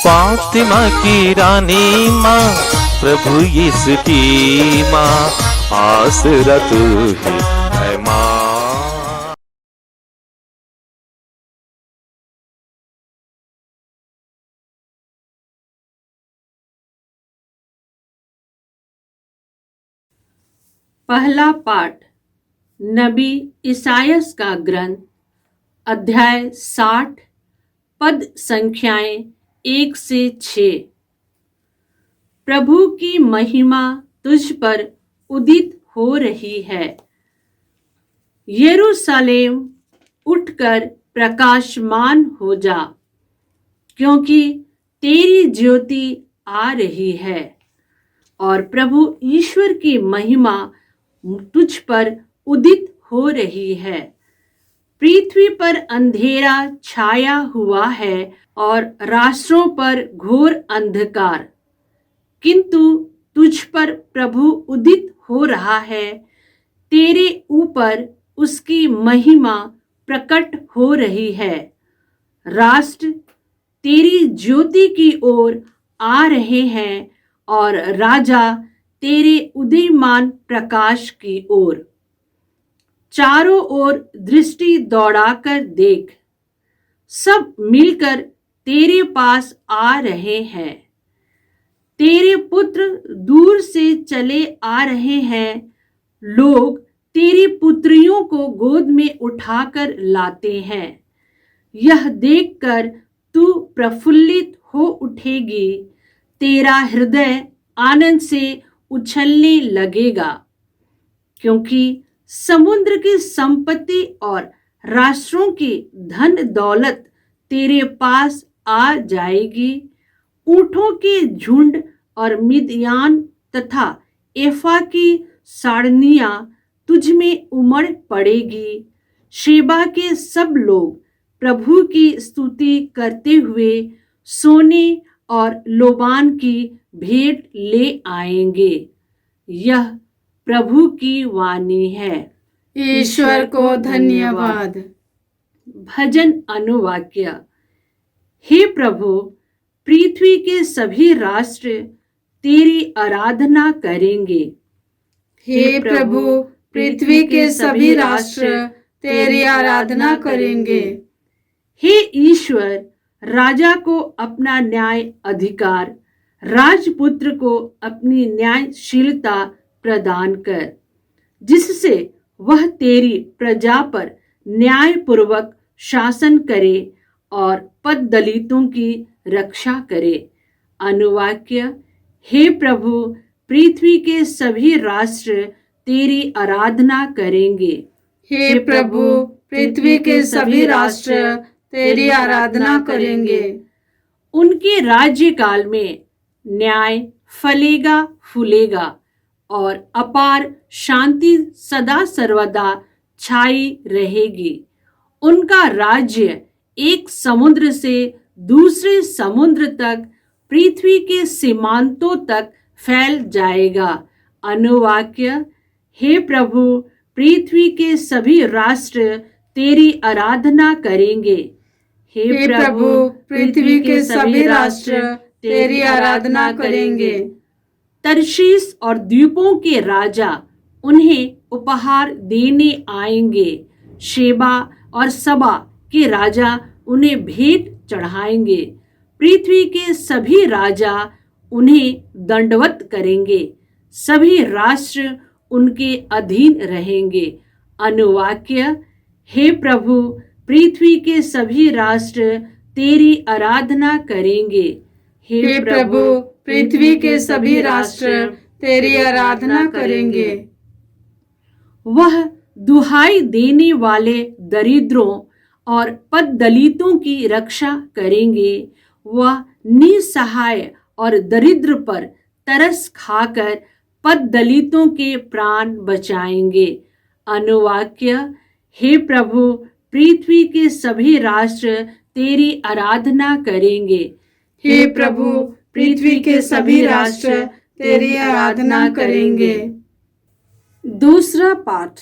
फातिमा की रानी माँ, प्रभु यीशु की माँ, आसरा तू ही है माँ। पहला पाठ नबी इसायास का ग्रंथ, अध्याय 60, पद संख्याएं 1 से 6। प्रभु की महिमा तुझ पर उदित हो रही है, यरूशलेम उठकर प्रकाशमान हो जा, क्योंकि तेरी ज्योति आ रही है और प्रभु ईश्वर की महिमा तुझ पर उदित हो रही है। पृथ्वी पर अंधेरा छाया हुआ है और राष्ट्रों पर घोर अंधकार, किंतु तुझ पर प्रभु उदित हो रहा है, तेरे ऊपर उसकी महिमा प्रकट हो रही है। राष्ट्र तेरी ज्योति की ओर आ रहे हैं और राजा तेरे उदीयमान प्रकाश की ओर। चारों ओर दृष्टि दौड़ाकर देख, सब मिलकर तेरे पास आ रहे हैं। तेरे पुत्र दूर से चले आ रहे हैं, लोग तेरी पुत्रियों को गोद में उठाकर लाते हैं। यह देखकर तू प्रफुल्लित हो उठेगी, तेरा हृदय आनंद से उछलने लगेगा, क्योंकि समुद्र की संपत्ति और राष्ट्रों की धन दौलत तेरे पास आ जाएगी। ऊंटों के झुंड और मिद्यान तथा एफा की सारनियां तुझ में उमड़ पड़ेगी। शेबा के सब लोग प्रभु की स्तुति करते हुए सोने और लोबान की भेंट ले आएंगे। यह प्रभु की वाणी है। ईश्वर को धन्यवाद। भजन अनुवाक्य। हे प्रभु, पृथ्वी के सभी राष्ट्र तेरी आराधना करेंगे। हे प्रभु, पृथ्वी के सभी राष्ट्र तेरी आराधना करेंगे। हे ईश्वर, राजा को अपना न्याय अधिकार, राजपुत्र को अपनी न्यायशीलता प्रदान कर, जिससे वह तेरी प्रजा पर न्यायपूर्वक शासन करे और पद दलितों की रक्षा करे। अनुवाक्य। हे प्रभु, पृथ्वी के सभी राष्ट्र तेरी आराधना करेंगे। हे प्रभु, पृथ्वी के सभी राष्ट्र तेरी आराधना करेंगे। उनके राज्यकाल में न्याय फलेगा फूलेगा और अपार शांति सदा सर्वदा छाई रहेगी। उनका राज्य एक समुद्र से दूसरे समुद्र तक, पृथ्वी के सीमांतों तक फैल जाएगा। अनुवाक्य। हे प्रभु, पृथ्वी के सभी राष्ट्र तेरी आराधना करेंगे। हे प्रभु, पृथ्वी के सभी राष्ट्र तेरी आराधना करेंगे। तरशीश और द्वीपों के राजा उन्हें उपहार देने आएंगे। शेबा और सबा के राजा उन्हें भेंट चढ़ाएंगे। पृथ्वी के सभी राजा उन्हें दंडवत करेंगे। सभी राष्ट्र उनके अधीन रहेंगे। अनुवाक्य। हे प्रभु, पृथ्वी के सभी राष्ट्र तेरी आराधना करेंगे। हे प्रभु, पृथ्वी के सभी राष्ट्र तेरी आराधना करेंगे। वह दुहाई देने वाले दरिद्रों और पद दलितों की रक्षा करेंगे। वह निसहाय और दरिद्र पर तरस खाकर पद दलितों के प्राण बचाएंगे। अनुवाक्य। हे प्रभु, पृथ्वी के सभी राष्ट्र तेरी आराधना करेंगे। हे प्रभु, पृथ्वी के सभी राष्ट्र तेरी आराधना करेंगे। दूसरा पाठ।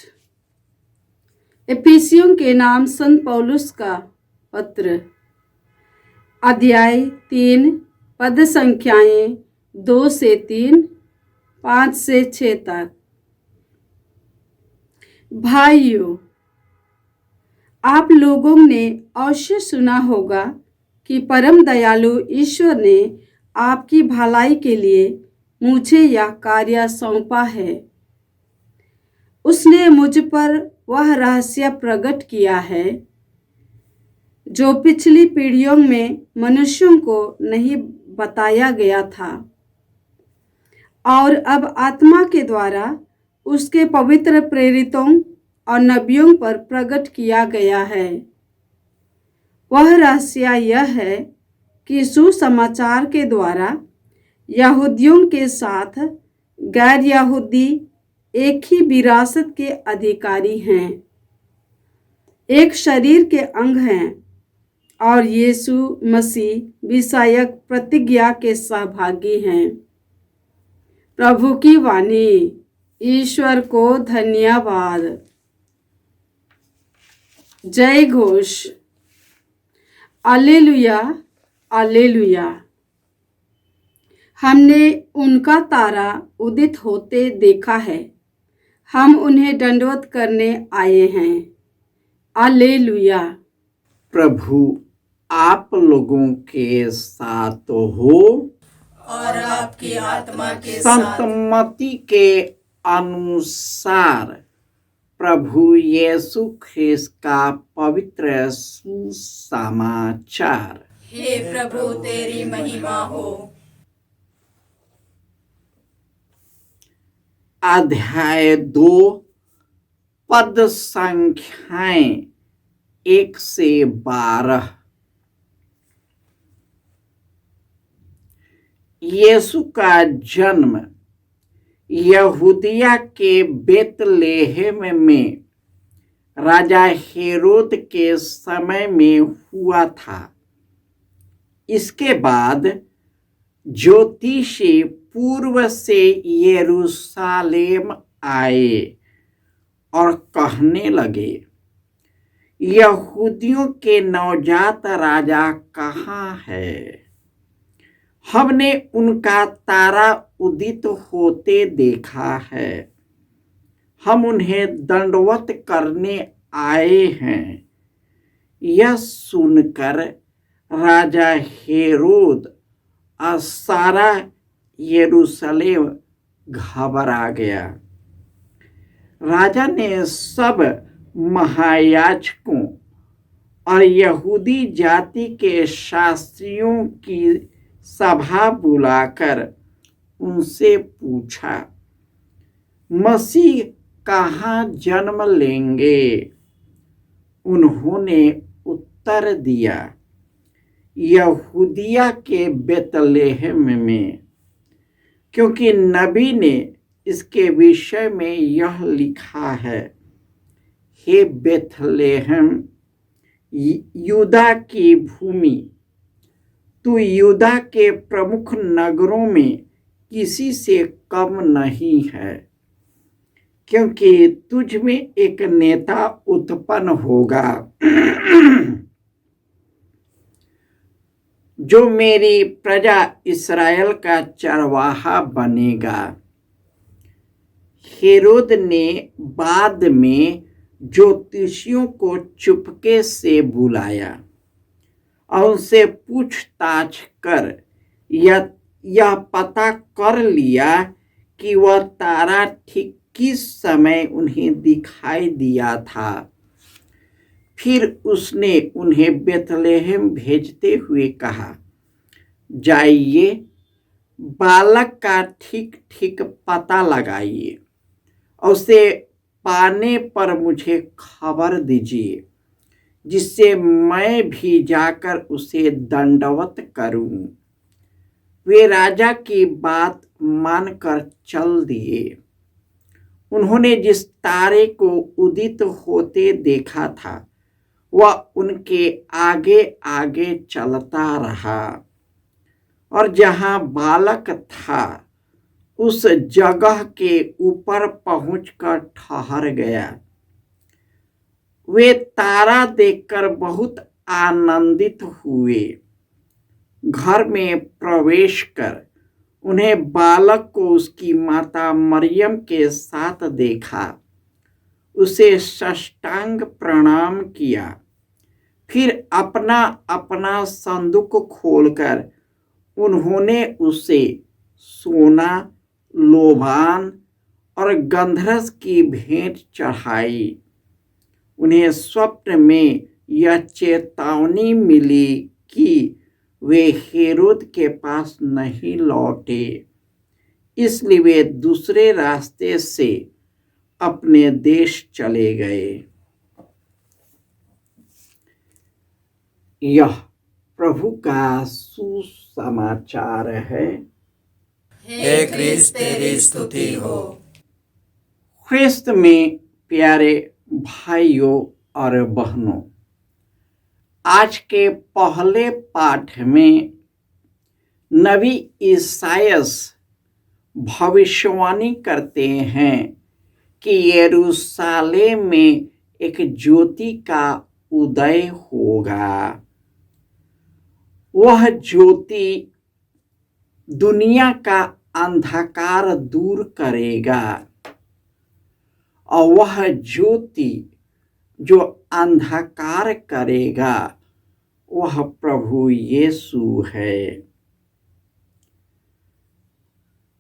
एफिसियों के नाम संत पौलुस का पत्र, अध्याय 3, पद संख्याएं 2 से 3, 5 से 6 तक। भाइयों, आप लोगों ने अवश्य सुना होगा कि परम दयालु ईश्वर ने आपकी भलाई के लिए मुझे यह कार्य सौंपा है। उसने मुझ पर वह रहस्य प्रकट किया है जो पिछली पीढ़ियों में मनुष्यों को नहीं बताया गया था और अब आत्मा के द्वारा उसके पवित्र प्रेरितों और नबियों पर प्रकट किया गया है। वह रहस्य यह है कि सुसमाचार के द्वारा यहूदियों के साथ गैर यहूदी एक ही विरासत के अधिकारी हैं, एक शरीर के अंग हैं और यीशु मसीह विषयक प्रतिज्ञा के सहभागी हैं। प्रभु की वाणी। ईश्वर को धन्यवाद। जय घोष। alleluia, alleluia। हमने उनका तारा उदित होते देखा है, हम उन्हें दंडवत करने आए हैं। alleluia। प्रभु आप लोगों के साथ हो और आपकी आत्मा के संत मत्ती के अनुसार प्रभु यीशु ख्रिस्त का पवित्र सुसमाचार। हे प्रभु तेरी महिमा हो। अध्याय 2 पद संख्याएं 1 से 12। यीशु का जन्म यहूदिया के बेतलेहम में राजा हेरोद के समय में हुआ था। इसके बाद ज्योतिषी पूर्व से यरूशलेम आए और कहने लगे, यहूदियों के नवजात राजा कहाँ है? हमने उनका तारा उदित होते देखा है। हम उन्हें दंडवत करने आए हैं। यह सुनकर राजा हेरोद और सारा यरूशलेम घबरा गया। राजा ने सब महायाजकों और यहूदी जाति के शास्त्रियों की सभा बुलाकर उनसे पूछा, मसीह कहाँ जन्म लेंगे? उन्होंने उत्तर दिया, यहूदिया के बेतलेहम में, क्योंकि नबी ने इसके विषय में यह लिखा है, हे बेतलेहम यूदा की भूमि, तू यूदा के प्रमुख नगरों में किसी से कम नहीं है, क्योंकि तुझ में एक नेता उत्पन्न होगा जो मेरी प्रजा इस्राएल का चरवाहा बनेगा। हेरोद ने बाद में ज्योतिषियों को चुपके से बुलाया और उनसे पूछताछ कर यह पता कर लिया कि वह तारा ठीक किस समय उन्हें दिखाई दिया था। फिर उसने उन्हें बेतलेहम भेजते हुए कहा, जाइए बालक का ठीक ठीक पता लगाइए और उसे पाने पर मुझे खबर दीजिए, जिससे मैं भी जाकर उसे दंडवत करूं। वे राजा की बात मानकर चल दिए। उन्होंने जिस तारे को उदित होते देखा था वह उनके आगे आगे चलता रहा और जहां बालक था उस जगह के ऊपर पहुंचकर ठहर गया। वे तारा देखकर बहुत आनंदित हुए। घर में प्रवेश कर उन्हें बालक को उसकी माता मरियम के साथ देखा, उसे साष्टांग प्रणाम किया, फिर अपना अपना संदूक खोलकर उन्होंने उसे सोना, लोबान और गंधरस की भेंट चढ़ाई। उन्हें स्वप्न में यह चेतावनी मिली कि वे हेरोद के पास नहीं लौटे, इसलिए वे दूसरे रास्ते से अपने देश चले गए। यह प्रभु का सुसमाचार है। हे क्रिस्त तेरी स्तुति हो। ख्रिस्त में प्यारे भाइयों और बहनों, आज के पहले पाठ में नबी ईसायास भविष्यवाणी करते हैं कि यरूशलेम में एक ज्योति का उदय होगा। वह ज्योति दुनिया का अंधकार दूर करेगा और वह ज्योति जो अंधकार करेगा वह प्रभु यीशु है।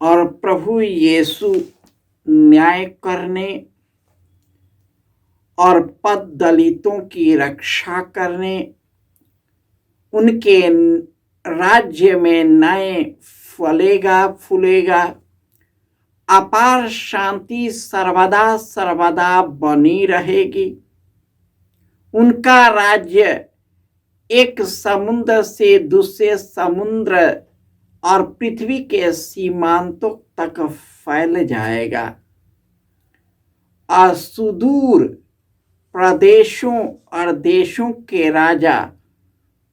और प्रभु यीशु न्याय करने और पद दलितों की रक्षा करने, उनके राज्य में नए फलेगा फूलेगा, अपार शांति सर्वदा सर्वदा बनी रहेगी। उनका राज्य एक समुद्र से दूसरे समुद्र और पृथ्वी के सीमांतों तक फैल जाएगा और सुदूर प्रदेशों और देशों के राजा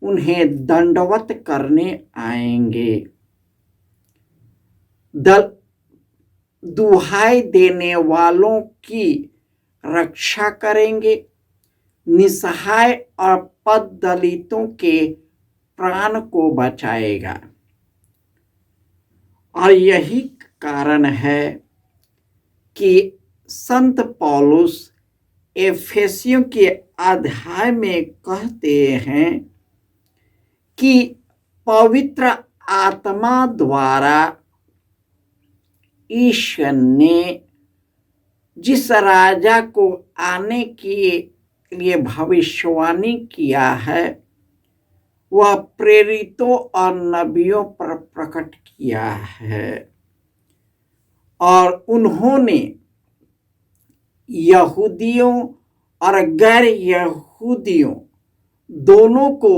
उन्हें दंडवत करने आएंगे। दुहाई देने वालों की रक्षा करेंगे, निसहाय और पद दलितों के प्राण को बचाएगा। और यही कारण है कि संत पौलुस एफेसियों के अध्याय में कहते हैं कि पवित्र आत्मा द्वारा ईश्वर ने जिस राजा को आने के लिए भविष्यवाणी किया है वह प्रेरितों और नबियों पर प्रकट किया है। और उन्होंने यहूदियों और गैर यहूदियों दोनों को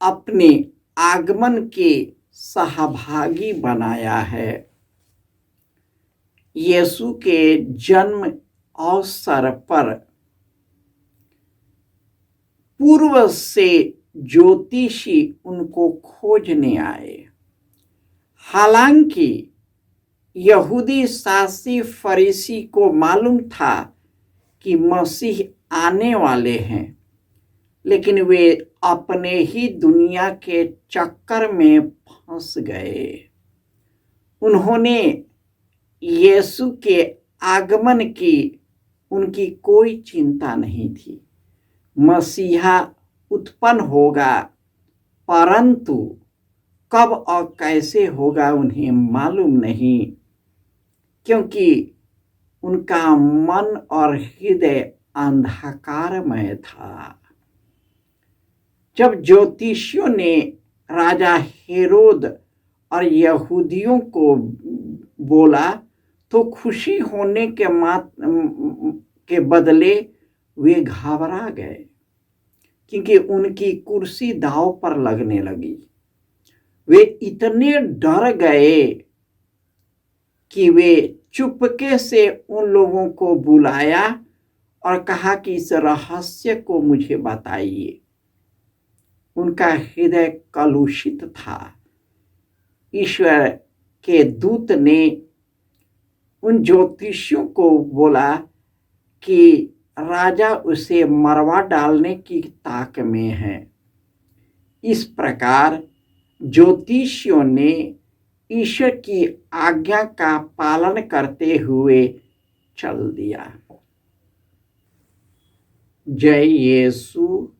अपने आगमन के सहभागी बनाया है। यीशु के जन्म अवसर पर पूर्व से ज्योतिषी उनको खोजने आए। हालांकि यहूदी शास्त्री फरीसी को मालूम था कि मसीह आने वाले हैं, लेकिन वे अपने ही दुनिया के चक्कर में फंस गए। उन्होंने यीशु के आगमन की उनकी कोई चिंता नहीं थी। मसीहा उत्पन्न होगा, परंतु कब और कैसे होगा उन्हें मालूम नहीं, क्योंकि उनका मन और हृदय अंधकारमय था। जब ज्योतिषियों ने राजा हेरोद और यहूदियों को बोला तो खुशी होने के बदले वे घबरा गए, क्योंकि उनकी कुर्सी दांव पर लगने लगी। वे इतने डर गए कि वे चुपके से उन लोगों को बुलाया और कहा कि इस रहस्य को मुझे बताइए। उनका हृदय कलुषित था। ईश्वर के दूत ने उन ज्योतिषियों को बोला कि राजा उसे मरवा डालने की ताक में है। इस प्रकार ज्योतिषियों ने ईश्वर की आज्ञा का पालन करते हुए चल दिया। जय यीशु